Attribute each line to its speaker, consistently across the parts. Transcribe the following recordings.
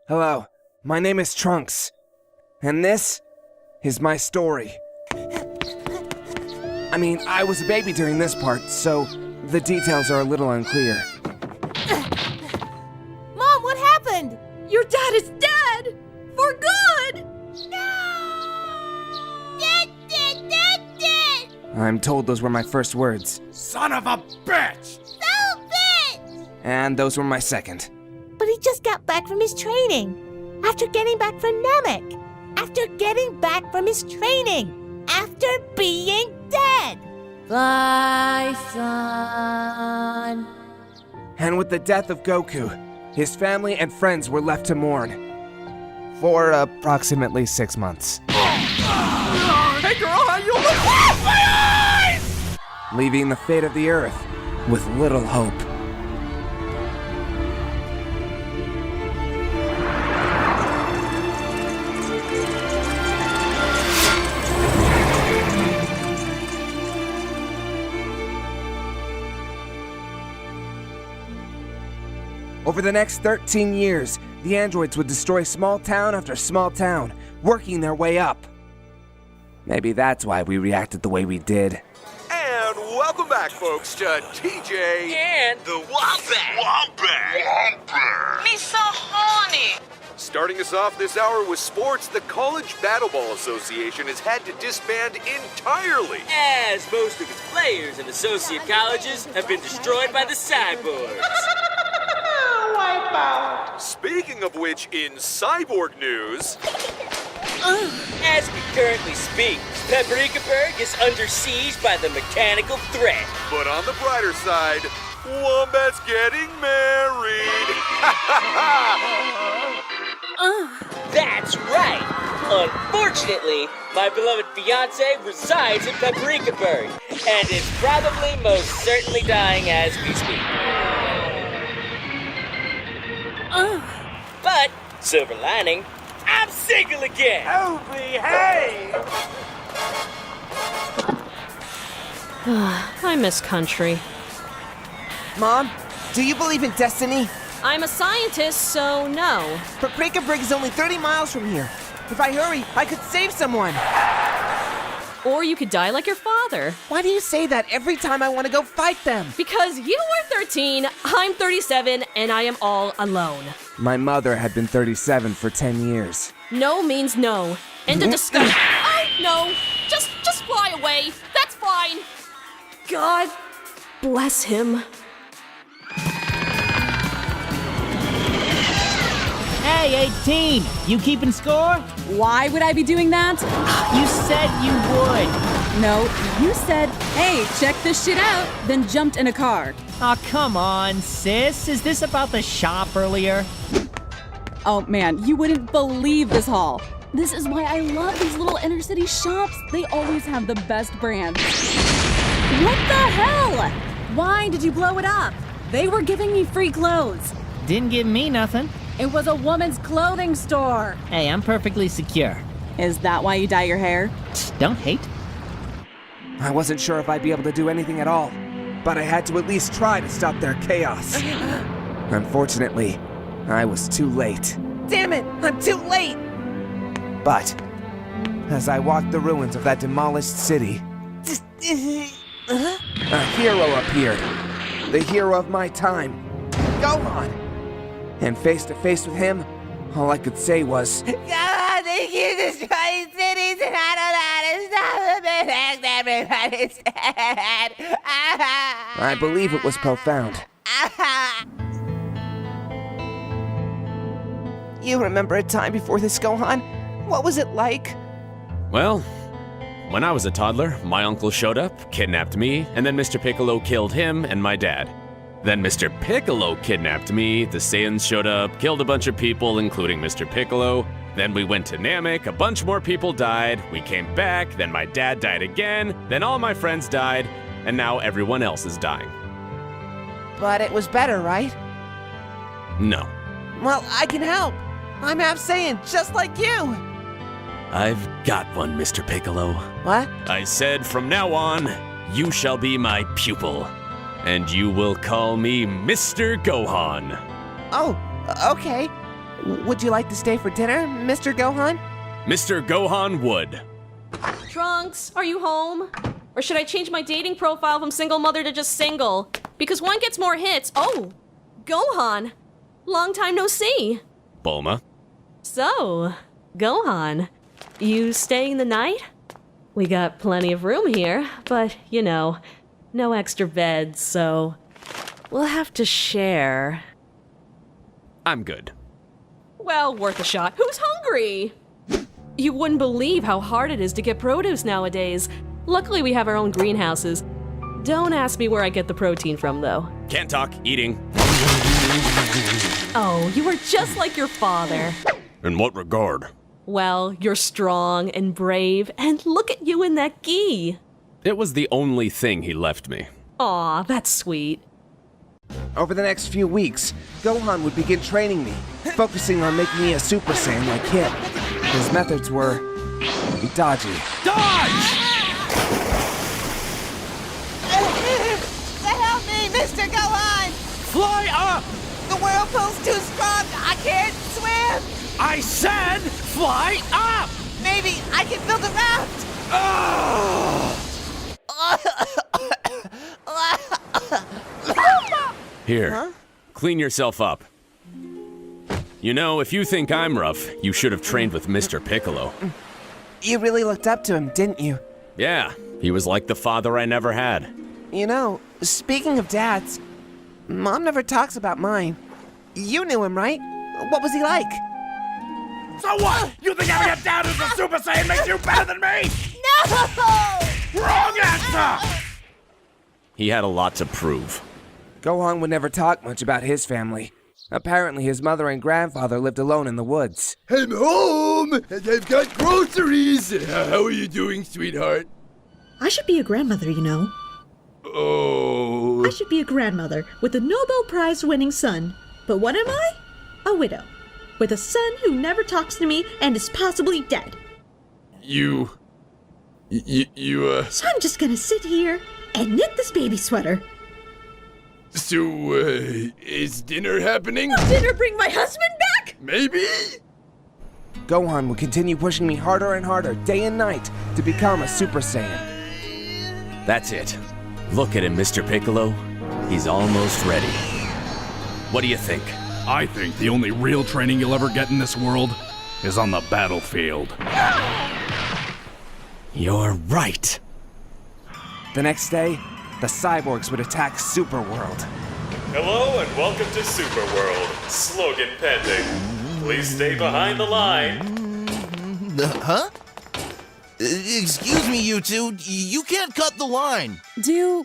Speaker 1: Hello, my name is Trunks, and this is my story. I mean, I was a baby during this part, so the details are a little unclear.
Speaker 2: Mom, what happened? Your dad is dead! For good!
Speaker 3: No! Dead!
Speaker 1: I'm told those were my first words.
Speaker 4: Son of a bitch!
Speaker 3: So bitch!
Speaker 1: And those were my second.
Speaker 2: But he just got back from his training. After getting back from Namek. After getting back from his training. After being dead.
Speaker 3: Fly, son.
Speaker 1: And with the death of Goku, his family and friends were left to mourn. For approximately 6 months.
Speaker 4: Hey girl, how you look? My eyes!
Speaker 1: Leaving the fate of the Earth with little hope. Over the next 13 years, the androids would destroy small town after small town, working their way up. Maybe that's why we reacted the way we did.
Speaker 5: And welcome back, folks, to TJ
Speaker 6: And the Wombat.
Speaker 7: Me so horny.
Speaker 5: Starting us off this hour with sports, the College Battleball Association has had to disband entirely.
Speaker 6: As most of its players and associate colleges have been destroyed by the cyborgs.
Speaker 5: Speaking of which, in cyborg news,
Speaker 6: As we currently speak, Paprikaburg is under siege by the mechanical threat.
Speaker 5: but on the brighter side, Wombat's getting married.
Speaker 6: That's right. Unfortunately, my beloved fiance resides in Paprikaburg and is probably most certainly dying as we speak. But, silver lining, I'm single again.
Speaker 4: Oh, behave!
Speaker 8: I miss country.
Speaker 9: Mom, do you believe in destiny?
Speaker 8: I'm a scientist, so no.
Speaker 9: Paprika Brig is only 30 miles from here. If I hurry, I could save someone.
Speaker 8: Or you could die like your father.
Speaker 9: Why do you say that every time I want to go fight them?
Speaker 8: Because you are 13, I'm 37, and I am all alone.
Speaker 1: My mother had been 37 for 10 years.
Speaker 8: No means no. End of discussion. Oh, no. Just fly away. That's fine. God bless him.
Speaker 10: Hey, 18! You keeping score?
Speaker 11: Why would I be doing that?
Speaker 10: You said you would.
Speaker 11: No, you said, hey, check this shit out, then jumped in a car.
Speaker 10: Aw, come on, sis. Is this about the shop earlier?
Speaker 11: Oh man, you wouldn't believe this haul. This is why I love these little inner city shops. They always have the best brands. What the hell? Why did you blow it up? They were giving me free clothes.
Speaker 10: Didn't give me nothing.
Speaker 11: It was a woman's clothing store.
Speaker 10: Hey, I'm perfectly secure.
Speaker 11: Is that why you dye your hair?
Speaker 10: Don't hate.
Speaker 1: I wasn't sure if I'd be able to do anything at all, but I had to at least try to stop their chaos. Unfortunately, I was too late.
Speaker 9: Damn it, I'm too late!
Speaker 1: But as I walked the ruins of that demolished city, a hero appeared. The hero of my time, Gohan. And face to face with him, all I could say was,
Speaker 9: God, they keep destroying cities and I don't know how to stop them. In fact, everybody's dead.
Speaker 1: I believe it was profound.
Speaker 9: You remember a time before this, Gohan? What was it like?
Speaker 12: Well, when I was a toddler, my uncle showed up, kidnapped me, and then Mr. Piccolo killed him and my dad. Then Mr. Piccolo kidnapped me, the Saiyans showed up, killed a bunch of people, including Mr. Piccolo. Then we went to Namek, a bunch more people died, we came back, then my dad died again, then all my friends died, and now everyone else is dying.
Speaker 9: But it was better, right?
Speaker 12: No.
Speaker 9: Well, I can help. I'm half Saiyan, just like you.
Speaker 12: I've got one, Mr. Piccolo.
Speaker 9: What?
Speaker 12: I said from now on, you shall be my pupil. And you will call me Mr. Gohan.
Speaker 9: Oh, okay.
Speaker 1: Would you like to stay for dinner, Mr. Gohan?
Speaker 12: Mr. Gohan would.
Speaker 8: Trunks, are you home? Or should I change my dating profile from single mother to just single? Because one gets more hits. Oh, Gohan. Long time no see.
Speaker 12: Bulma.
Speaker 8: So, Gohan, you staying the night? We got plenty of room here, but, you know, no extra beds, so we'll have to share.
Speaker 12: I'm good.
Speaker 8: Well, worth a shot. Who's hungry? You wouldn't believe how hard it is to get produce nowadays. Luckily, we have our own greenhouses. Don't ask me where I get the protein from, though.
Speaker 12: Can't talk, eating.
Speaker 8: Oh, you are just like your father.
Speaker 12: In what regard?
Speaker 8: Well, you're strong and brave, and look at you in that gi.
Speaker 12: It was the only thing he left me.
Speaker 8: Aw, that's sweet.
Speaker 1: Over the next few weeks, Gohan would begin training me, focusing on making me a Super Saiyan like him. His methods were dodgy.
Speaker 4: Dodge!
Speaker 9: Help me, Mr. Gohan!
Speaker 4: Fly up!
Speaker 9: The whirlpool's too strong. I can't swim.
Speaker 4: I said fly up!
Speaker 9: Maybe I can build a raft.
Speaker 12: Here, clean yourself up. You know, if you think I'm rough, you should have trained with Mr. Piccolo.
Speaker 1: You really looked up to him, didn't you?
Speaker 12: Yeah, he was like the father I never had.
Speaker 1: You know, speaking of dads, Mom never talks about mine. You knew him, right? What was he like?
Speaker 4: So what? You think having a dad who's a Super Saiyan makes you better than me?
Speaker 9: No!
Speaker 4: Wrong answer!
Speaker 12: He had a lot to prove.
Speaker 1: Gohan would never talk much about his family. Apparently, his mother and grandfather lived alone in the woods.
Speaker 13: I'm home, and I've got groceries. How are you doing, sweetheart?
Speaker 14: I should be a grandmother, you know.
Speaker 13: Oh.
Speaker 14: I should be a grandmother with a Nobel Prize-winning son. But what am I? A widow. With a son who never talks to me and is possibly dead.
Speaker 13: You...
Speaker 14: So I'm just gonna sit here and knit this baby sweater.
Speaker 13: So, is dinner happening?
Speaker 14: Will dinner bring my husband back?
Speaker 13: Maybe?
Speaker 1: Gohan would continue pushing me harder and harder, day and night, to become a Super Saiyan.
Speaker 12: That's it. Look at him, Mr. Piccolo. He's almost ready. What do you think?
Speaker 4: I think the only real training you'll ever get in this world is on the battlefield.
Speaker 12: You're right.
Speaker 1: The next day, the cyborgs would attack Super World.
Speaker 15: Hello and welcome to Super World. Slogan pending. Please stay behind the line.
Speaker 16: Huh? Excuse me, you two. You can't cut the line.
Speaker 11: Do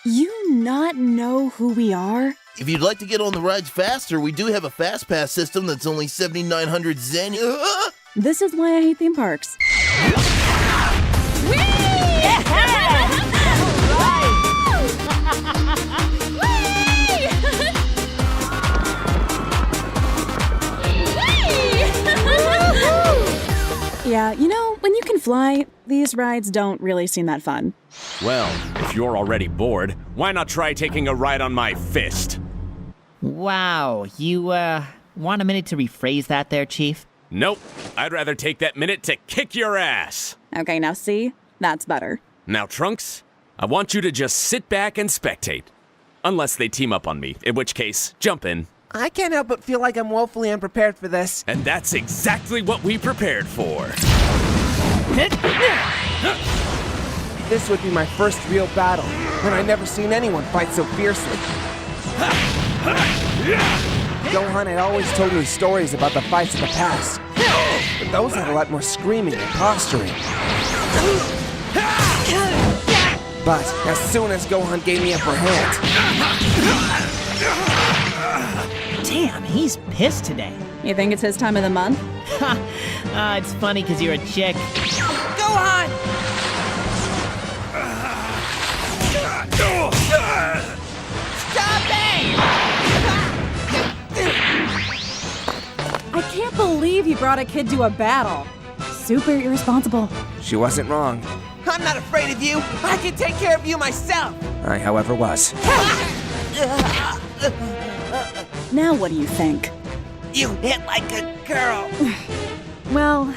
Speaker 11: you not know who we are?
Speaker 16: If you'd like to get on the rides faster, we do have a fast pass system that's only 7,900 zen.
Speaker 11: This is why I hate theme parks. Yeah, you know, when you can fly, these rides don't really seem that fun.
Speaker 12: Well, if you're already bored, why not try taking a ride on my fist?
Speaker 10: Wow, you, want a minute to rephrase that there, Chief?
Speaker 12: Nope. I'd rather take that minute to kick your ass.
Speaker 11: Okay, now see? That's better.
Speaker 12: Now, Trunks, I want you to just sit back and spectate. Unless they team up on me, in which case, jump in.
Speaker 1: I can't help but feel like I'm woefully unprepared for this.
Speaker 12: And that's exactly what we prepared for.
Speaker 1: This would be my first real battle, and I've never seen anyone fight so fiercely. Gohan had always told me stories about the fights of the past, but those had a lot more screaming and posturing. But as soon as Gohan gave me upper hand...
Speaker 10: Damn, he's pissed today.
Speaker 11: You think it's his time of the month?
Speaker 10: It's funny because you're a chick.
Speaker 9: Gohan! Stop it!
Speaker 11: I can't believe you brought a kid to a battle. Super irresponsible.
Speaker 1: She wasn't wrong.
Speaker 9: I'm not afraid of you. I can take care of you myself.
Speaker 1: I, however, was.
Speaker 11: Now what do you think?
Speaker 9: You hit like a girl.
Speaker 11: Well,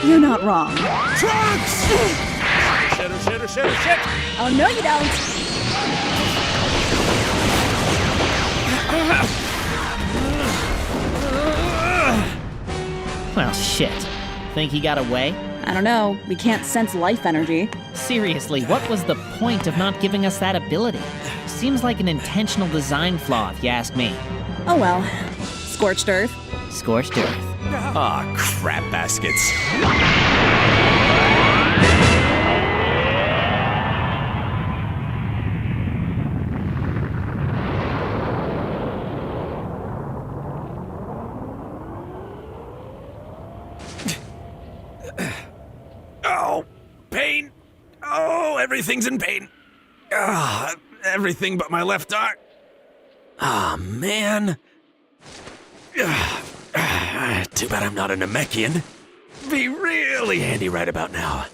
Speaker 11: you're not wrong.
Speaker 12: Trunks! Shit.
Speaker 11: Oh, no you don't.
Speaker 10: Well, shit. Think he got away?
Speaker 11: I don't know. We can't sense life energy.
Speaker 10: Seriously, what was the point of not giving us that ability? Seems like an intentional design flaw, if you ask me.
Speaker 11: Oh well. Scorched earth.
Speaker 10: Scorched earth.
Speaker 12: Ah, crap baskets. Oh, pain. Oh, everything's in pain. Ah, everything but my left arm. Ah, man. Too bad I'm not a Namekian. Be really handy right about now.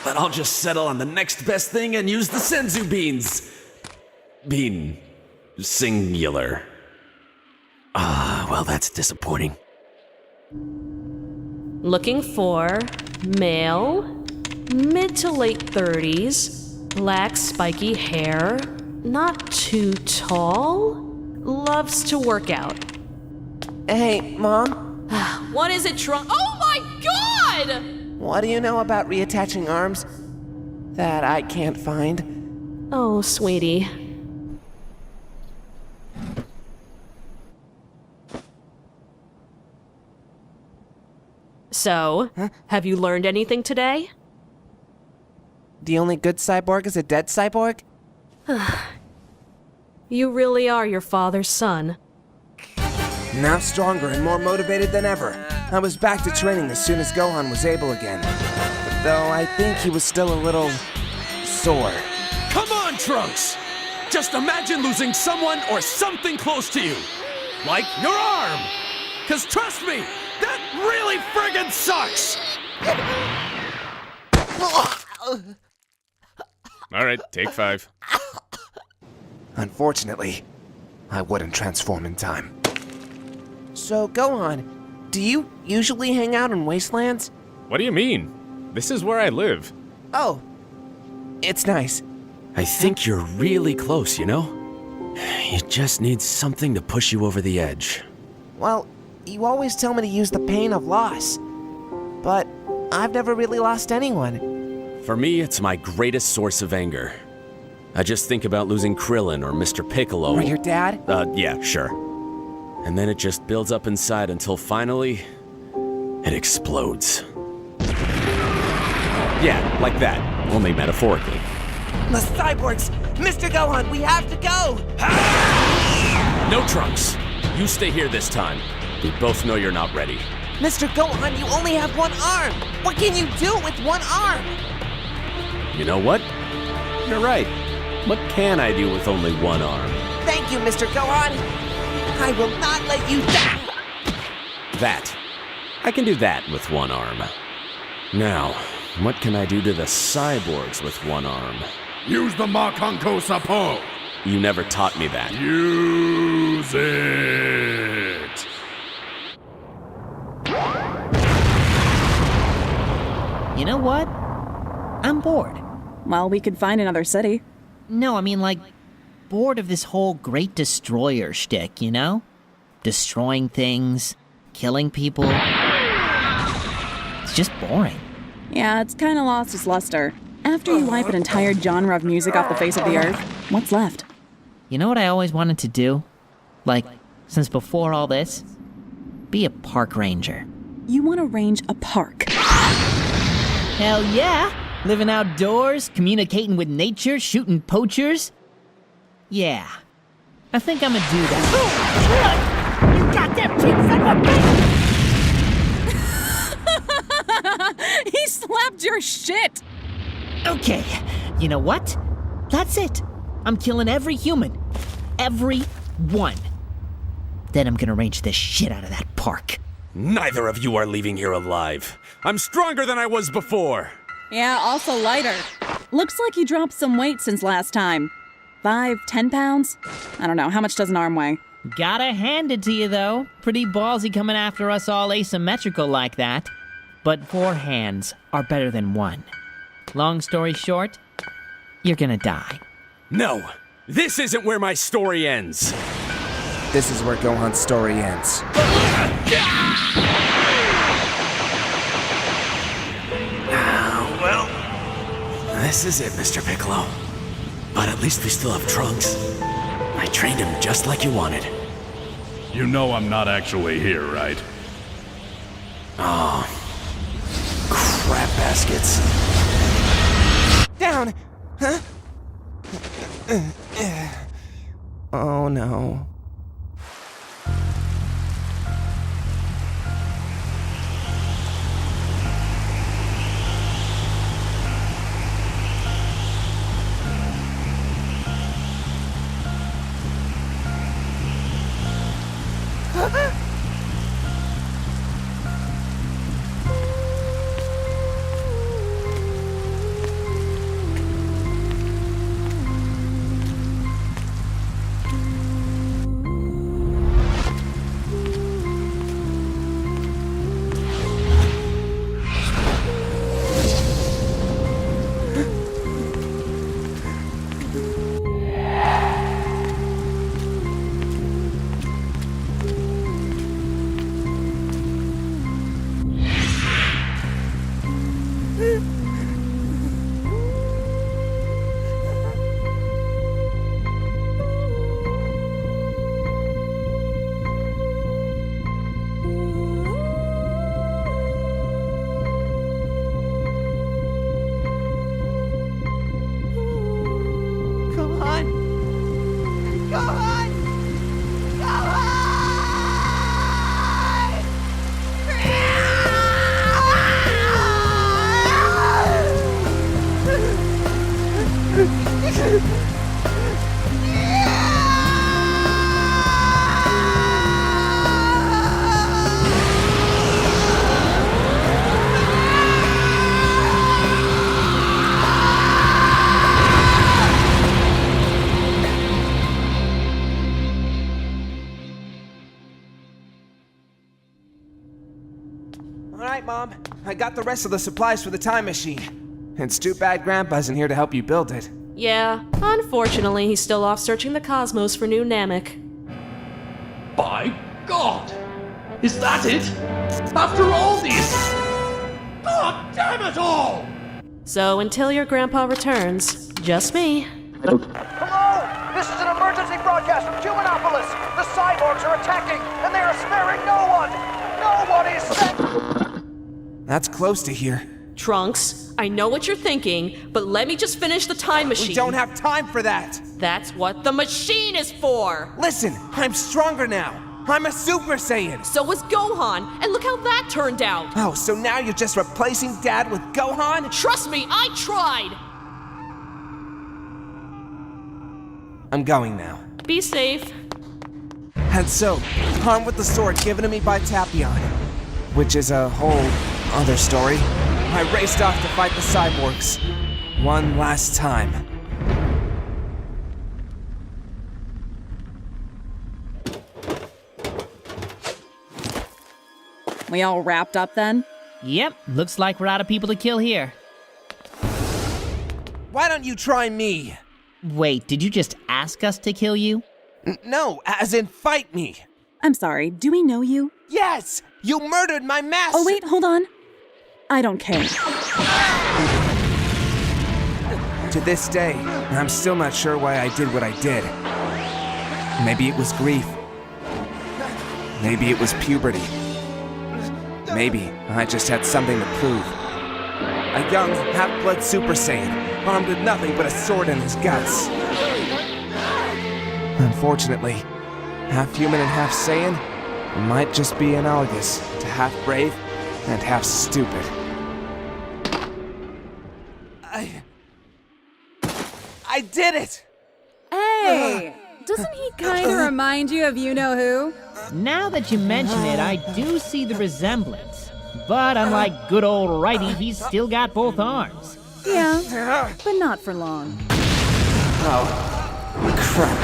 Speaker 12: But I'll just settle on the next best thing and use the Senzu beans. Bean. Singular. Ah, well, that's disappointing.
Speaker 8: Looking for male, mid to late 30s, black spiky hair, not too tall, loves to work out.
Speaker 1: Hey, Mom?
Speaker 8: What is it, Trunk? Oh my god!
Speaker 1: What do you know about reattaching arms that I can't find?
Speaker 8: Oh, sweetie. So, have you learned anything today?
Speaker 1: The only good cyborg is a dead cyborg?
Speaker 8: You really are your father's son.
Speaker 1: Now stronger and more motivated than ever. I was back to training as soon as Gohan was able again. Though I think he was still a little sore.
Speaker 12: Come on, Trunks! Just imagine losing someone or something close to you. Like your arm. 'Cause trust me, that really friggin' sucks! All right, take 5.
Speaker 1: Unfortunately, I wouldn't transform in time. So, Gohan, do you usually hang out in wastelands?
Speaker 12: What do you mean? This is where I live.
Speaker 1: Oh, it's nice.
Speaker 12: I think you're really close, you know? You just need something to push you over the edge.
Speaker 1: Well, you always tell me to use the pain of loss. But I've never really lost anyone.
Speaker 12: For me, it's my greatest source of anger. I just think about losing Krillin or Mr. Piccolo.
Speaker 1: Or your dad?
Speaker 12: Yeah, sure. And then it just builds up inside until finally, it explodes. Yeah, like that, only metaphorically.
Speaker 1: The cyborgs! Mr. Gohan, we have to go!
Speaker 12: No, Trunks. You stay here this time. We both know you're not ready.
Speaker 1: Mr. Gohan, you only have one arm! What can you do with one arm?
Speaker 12: You know what? You're right. What can I do with only one arm?
Speaker 1: Thank you, Mr. Gohan! I will not let you die!
Speaker 12: That. I can do that with one arm. Now, what can I do to the cyborgs with one arm?
Speaker 13: Use the Makanko Sapo!
Speaker 12: You never taught me that.
Speaker 13: Use it!
Speaker 10: You know what? I'm bored.
Speaker 11: Well, we could find another city.
Speaker 10: No, I mean, like, bored of this whole Great Destroyer shtick, you know? Destroying things, killing people. It's just boring.
Speaker 11: Yeah, it's kind of lost its luster. After you wipe an entire genre of music off the face of the earth, what's left?
Speaker 10: You know what I always wanted to do? Like, since before all this? Be a park ranger.
Speaker 11: You want to range a park?
Speaker 10: Hell yeah! Living outdoors, communicating with nature, shooting poachers. Yeah. I think I'm gonna do that.
Speaker 9: You goddamn cheap son of a bitch!
Speaker 11: He slapped your shit!
Speaker 10: Okay, you know what? That's it. I'm killing every human. Every one. Then I'm gonna range the shit out of that park.
Speaker 12: Neither of you are leaving here alive. I'm stronger than I was before.
Speaker 11: Yeah, also lighter. Looks like you dropped some weight since last time. 5, 10 pounds? I don't know, how much does an arm weigh?
Speaker 10: Gotta hand it to you, though. Pretty ballsy coming after us all asymmetrical like that. But 4 hands are better than 1. Long story short, you're gonna die.
Speaker 12: No, this isn't where my story ends.
Speaker 1: This is where Gohan's story ends.
Speaker 12: Well, this is it, Mr. Piccolo. But at least we still have Trunks. I trained him just like you wanted.
Speaker 15: You know I'm not actually here, right?
Speaker 12: Oh, crap baskets.
Speaker 1: Down! Huh? Oh no. Alright, Mom. I got the rest of the supplies for the time machine. It's too bad Grandpa isn't here to help you build it.
Speaker 8: Yeah, unfortunately, he's still off searching the cosmos for new Namek.
Speaker 4: By God! Is that it? After all this? God damn it all!
Speaker 8: So until your grandpa returns, just me.
Speaker 17: Hello! This is an emergency broadcast from Humanopolis! The cyborgs are attacking, and they are sparing no one! No one is
Speaker 1: That's close to here.
Speaker 8: Trunks, I know what you're thinking, but let me just finish the time machine.
Speaker 1: We don't have time for that!
Speaker 8: That's what the machine is for!
Speaker 1: Listen, I'm stronger now! I'm a Super Saiyan!
Speaker 8: So was Gohan, and look how that turned out!
Speaker 1: Oh, so now you're just replacing Dad with Gohan?
Speaker 8: Trust me, I tried!
Speaker 1: I'm going now.
Speaker 8: Be safe.
Speaker 1: And so, armed with the sword given to me by Tapion, which is a whole other story, I raced off to fight the cyborgs. One last time.
Speaker 11: We all wrapped up then?
Speaker 10: Yep, looks like we're out of people to kill here.
Speaker 1: Why don't you try me?
Speaker 10: Wait, did you just ask us to kill you?
Speaker 1: No, as in fight me.
Speaker 11: I'm sorry, do we know you?
Speaker 1: Yes! You murdered my master!
Speaker 11: Oh wait, hold on. I don't care.
Speaker 1: To this day, I'm still not sure why I did what I did. Maybe it was grief. Maybe it was puberty. Maybe I just had something to prove. A young, half-blood Super Saiyan, armed with nothing but a sword in his guts. Unfortunately, half human and half Saiyan might just be analogous to half brave and half stupid. I did it!
Speaker 11: Hey! Doesn't he kind of remind you of you-know-who?
Speaker 10: Now that you mention it, I do see the resemblance. But unlike good old Righty, he's still got both arms.
Speaker 11: Yeah, but not for long.
Speaker 1: Oh, crap.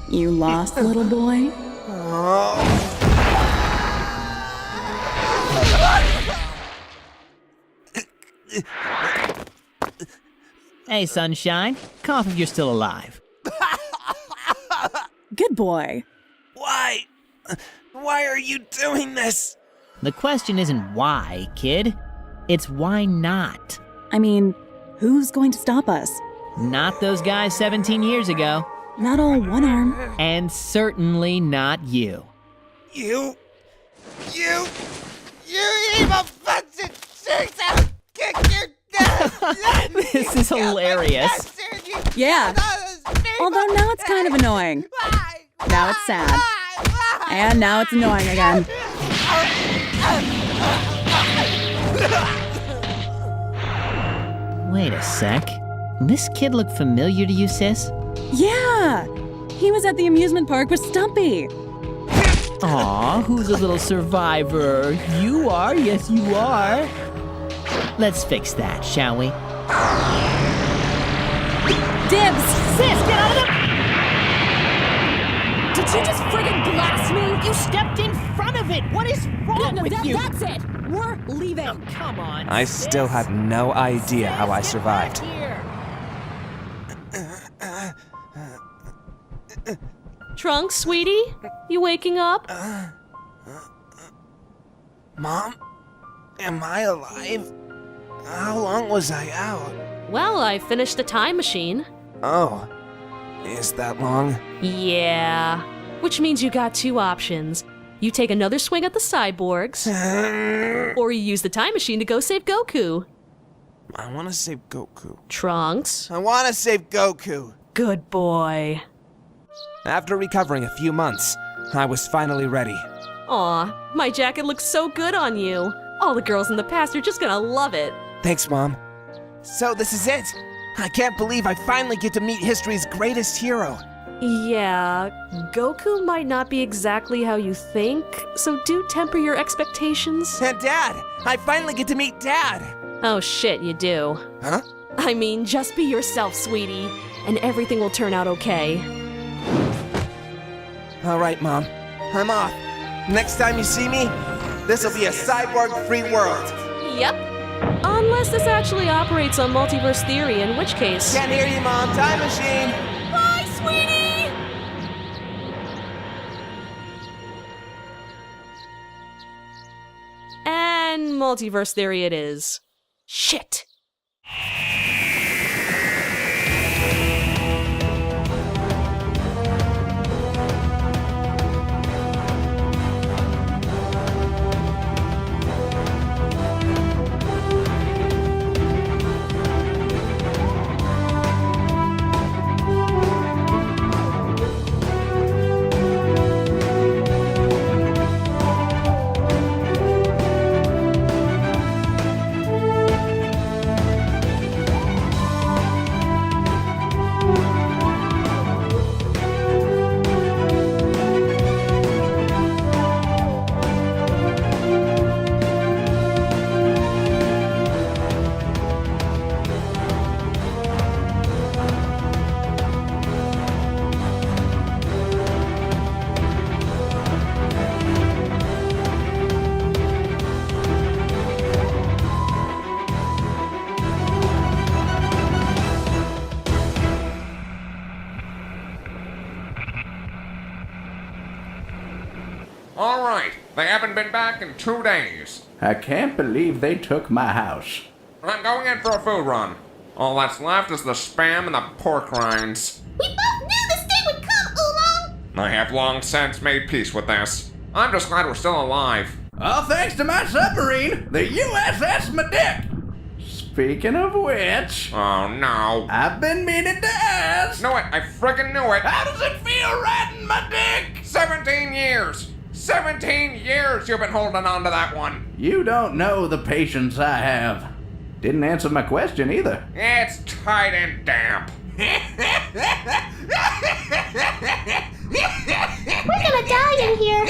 Speaker 11: You lost, little boy?
Speaker 10: Hey, Sunshine. Cough if you're still alive.
Speaker 11: Good boy.
Speaker 1: Why? Why are you doing this?
Speaker 10: The question isn't why, kid. It's why not.
Speaker 11: I mean, who's going to stop us?
Speaker 10: Not those guys 17 years ago.
Speaker 11: Not all one arm.
Speaker 10: And certainly not you.
Speaker 16: You evil bunch of jerks! I'll kick your dad!
Speaker 10: This is hilarious.
Speaker 11: Yeah. Although now it's kind of annoying. Now it's sad. And now it's annoying again.
Speaker 10: Wait a sec. This kid look familiar to you, sis?
Speaker 11: Yeah! He was at the amusement park with Stumpy.
Speaker 10: Aw, who's a little survivor? You are, yes you are. Let's fix that, shall we?
Speaker 11: Dibs!
Speaker 10: Sis, get out of the...
Speaker 11: Did you just friggin' blast me?
Speaker 10: You stepped in front of it! What is wrong with you?
Speaker 11: That's it! We're leaving!
Speaker 10: Oh, come on,
Speaker 1: I
Speaker 10: sis.
Speaker 1: still have no idea how I survived.
Speaker 8: Trunks, sweetie? You waking up?
Speaker 1: Mom? Am I alive? How long was I out?
Speaker 8: Well, I finished the time machine.
Speaker 1: Oh. Is that long?
Speaker 8: Yeah. Which means you got two options. You take another swing at the cyborgs, or you use the time machine to go save Goku.
Speaker 1: I want to save Goku.
Speaker 8: Trunks?
Speaker 1: I want to save Goku.
Speaker 8: Good boy.
Speaker 1: After recovering a few months, I was finally ready.
Speaker 8: Aw, my jacket looks so good on you. All the girls in the past are just gonna love it.
Speaker 1: Thanks, Mom. So this is it. I can't believe I finally get to meet history's greatest hero.
Speaker 8: Yeah, Goku might not be exactly how you think, so do temper your expectations.
Speaker 1: And Dad! I finally get to meet Dad!
Speaker 8: Oh shit, you do.
Speaker 1: Huh?
Speaker 8: I mean, just be yourself, sweetie, and everything will turn out okay.
Speaker 1: All right, Mom. I'm off. Next time you see me, this'll be a cyborg-free world.
Speaker 8: Yep. Unless this actually operates on multiverse theory, in which case...
Speaker 1: Can't hear you, Mom. Time machine!
Speaker 8: Bye, sweetie! And multiverse theory it is. Shit.
Speaker 4: All right, they haven't been back in 2 days.
Speaker 18: I can't believe they took my house.
Speaker 4: I'm going in for a food run. All that's left is the Spam and the pork rinds.
Speaker 3: We both knew this day would come, Oolong!
Speaker 4: I have long since made peace with this. I'm just glad we're still alive.
Speaker 18: All thanks to my submarine, the USS Medic. Speaking of which...
Speaker 4: Oh, no.
Speaker 18: I've been meaning to ask.
Speaker 4: Knew it. I friggin' knew it.
Speaker 18: How does it feel riding my dick?
Speaker 4: 17 years. 17 years you've been holding on to that one.
Speaker 18: You don't know the patience I have. Didn't answer my question either.
Speaker 4: It's tight and damp.
Speaker 3: We're gonna die in here.